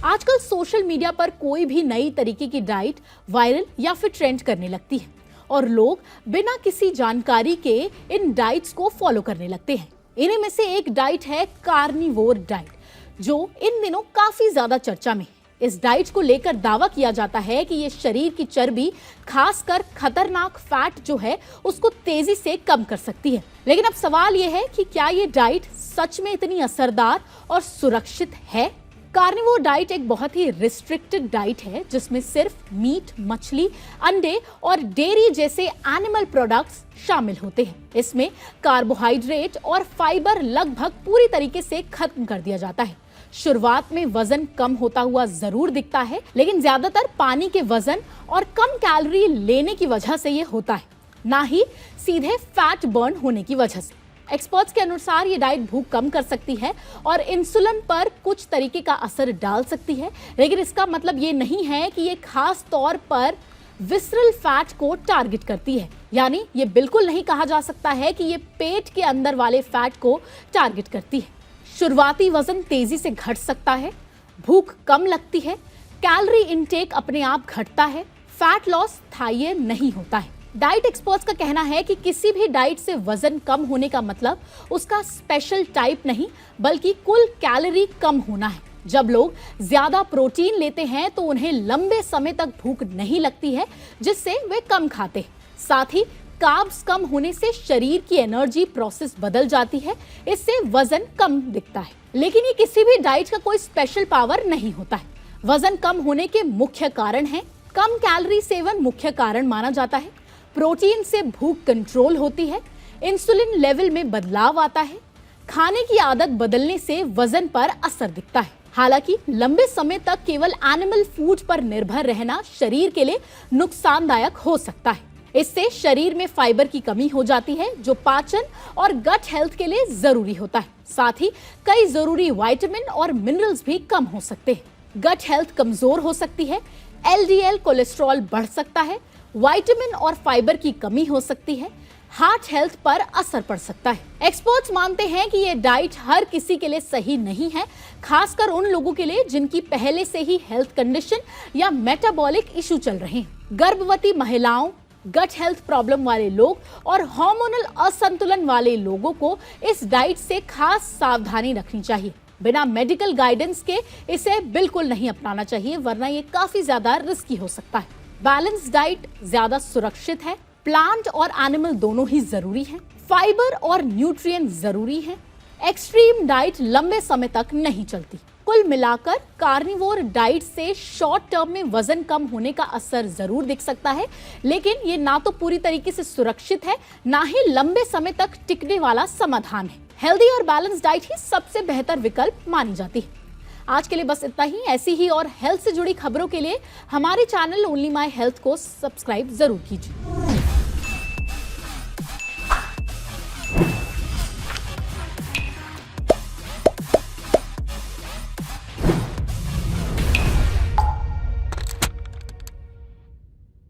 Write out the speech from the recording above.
आजकल social media पर कोई भी नई तरीके की डाइट वायरल या फिर ट्रेंड करने लगती है और लोग बिना किसी जानकारी के इन डाइट्स को फॉलो करने लगते हैं। इन्हीं में से एक डाइट है कार्निवोर डाइट, जो इन दिनों काफी ज्यादा चर्चा में है। इस डाइट को लेकर दावा किया जाता है कि ये शरीर की चर्बी, खासकर खतरनाक फैट जो है, उसको तेजी से कम कर सकती है। लेकिन अब सवाल ये है कि क्या ये डाइट सच में इतनी असरदार और सुरक्षित है? कार्निवोर डाइट एक बहुत ही रिस्ट्रिक्टेड डाइट है जिसमें सिर्फ मीट, मछली, अंडे और डेयरी जैसे एनिमल प्रोडक्ट्स शामिल होते हैं। इसमें कार्बोहाइड्रेट और फाइबर लगभग पूरी तरीके से खत्म कर दिया जाता है। शुरुआत में वजन कम होता हुआ जरूर दिखता है, लेकिन ज्यादातर पानी के वजन और कम कैलोरी लेने की वजह से ये होता है, ना ही सीधे फैट बर्न होने की वजह से। एक्सपर्ट्स के अनुसार ये डाइट भूख कम कर सकती है और इंसुलिन पर कुछ तरीके का असर डाल सकती है, लेकिन इसका मतलब ये नहीं है कि ये खास तौर पर विसरल फैट को टारगेट करती है। यानी ये बिल्कुल नहीं कहा जा सकता है कि ये पेट के अंदर वाले फैट को टारगेट करती है। शुरुआती वजन तेजी से घट सकता है, भूख कम लगती है, कैलोरी इनटेक अपने आप घटता है, फैट लॉस स्थायी नहीं होता है। डाइट एक्सपर्ट्स का कहना है कि किसी भी डाइट से वजन कम होने का मतलब उसका स्पेशल टाइप नहीं, बल्कि कुल कैलोरी कम होना है। जब लोग ज्यादा प्रोटीन लेते हैं तो उन्हें लंबे समय तक भूख नहीं लगती है, जिससे वे कम खाते हैं। साथ ही कार्ब्स कम होने से शरीर की एनर्जी प्रोसेस बदल जाती है, इससे वजन कम दिखता है। लेकिन ये किसी भी डाइट का कोई स्पेशल पावर नहीं होता है। वजन कम होने के मुख्य कारण हैं, कम कैलोरी सेवन मुख्य कारण माना जाता है, प्रोटीन से भूख कंट्रोल होती है, इंसुलिन लेवल में बदलाव आता है, खाने की आदत बदलने से वजन पर असर दिखता है। हालांकि लंबे समय तक केवल एनिमल फूड पर निर्भर रहना शरीर के लिए नुकसानदायक हो सकता है। इससे शरीर में फाइबर की कमी हो जाती है, जो पाचन और गट हेल्थ के लिए जरूरी होता है। साथ ही कई जरूरी विटामिन और मिनरल्स भी कम हो सकते हैं। गट हेल्थ कमजोर हो सकती है, एलडीएल कोलेस्ट्रॉल बढ़ सकता है, विटामिन और फाइबर की कमी हो सकती है, हार्ट हेल्थ पर असर पड़ सकता है। एक्सपर्ट्स मानते हैं कि ये डाइट हर किसी के लिए सही नहीं है, खासकर उन लोगों के लिए जिनकी पहले से ही हेल्थ कंडीशन या मेटाबॉलिक इशू चल रहे हैं। गर्भवती महिलाओं, गट हेल्थ प्रॉब्लम वाले लोग और हार्मोनल असंतुलन वाले लोगों को इस डाइट से खास सावधानी रखनी चाहिए। बिना मेडिकल गाइडेंस के इसे बिल्कुल नहीं अपनाना चाहिए, वरना ये काफी ज्यादा रिस्की हो सकता है। बैलेंस डाइट ज्यादा सुरक्षित है। प्लांट और एनिमल दोनों ही जरूरी हैं। फाइबर और न्यूट्रिएंट जरूरी हैं। एक्सट्रीम डाइट लंबे समय तक नहीं चलती। कुल मिलाकर कार्निवोर डाइट से शॉर्ट टर्म में वजन कम होने का असर जरूर दिख सकता है, लेकिन ये ना तो पूरी तरीके से सुरक्षित है, ना ही लंबे समय तक टिकने वाला समाधान है। हेल्दी और बैलेंस डाइट ही सबसे बेहतर विकल्प मानी जाती है। आज के लिए बस इतना ही। ऐसी ही और हेल्थ से जुड़ी खबरों के लिए हमारे चैनल ओनली माय हेल्थ को सब्सक्राइब जरूर कीजिए।